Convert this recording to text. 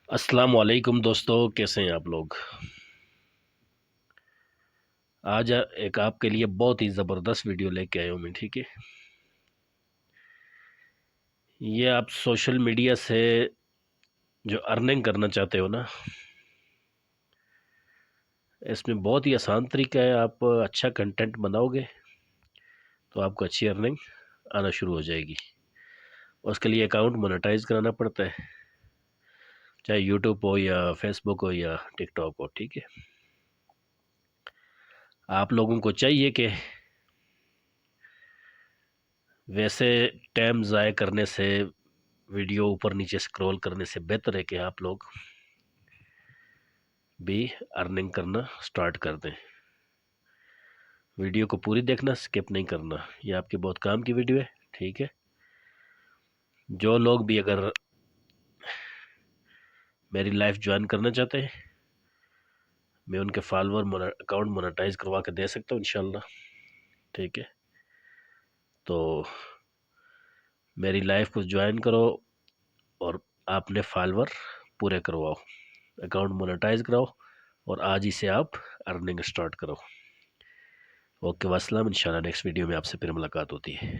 السلام علیکم دوستو، کیسے ہیں آپ لوگ؟ آج ایک آپ کے لیے بہت ہی زبردست ویڈیو لے کے آیا ہوں میں، ٹھیک ہے؟ یہ آپ سوشل میڈیا سے جو ارننگ کرنا چاہتے ہو نا، اس میں بہت ہی آسان طریقہ ہے۔ آپ اچھا کنٹینٹ بناؤ گے تو آپ کو اچھی ارننگ آنا شروع ہو جائے گی۔ اس کے لیے اکاؤنٹ مونیٹائز کرانا پڑتا ہے، چاہے یوٹیوب ہو یا فیس بک ہو یا ٹک ٹاک ہو، ٹھیک ہے؟ آپ لوگوں کو چاہیے کہ ویسے ٹائم ضائع کرنے سے، ویڈیو اوپر نیچے سکرول کرنے سے بہتر ہے کہ آپ لوگ بھی ارننگ کرنا سٹارٹ کر دیں۔ ویڈیو کو پوری دیکھنا، سکپ نہیں کرنا، یہ آپ کے بہت کام کی ویڈیو ہے، ٹھیک ہے؟ جو لوگ بھی اگر میری لائف جوائن کرنا چاہتے ہیں، میں ان کے فالوور اکاؤنٹ مونیٹائز کروا کے دے سکتا ہوں انشاءاللہ، ٹھیک ہے؟ تو میری لائف کو جوائن کرو اور آپ نے فالوور پورے کرواؤ، اکاؤنٹ مونیٹائز کراؤ اور آج ہی سے آپ ارننگ سٹارٹ کرو۔ اوکے، والسلام، انشاءاللہ نیکسٹ ویڈیو میں آپ سے پھر ملاقات ہوتی ہے۔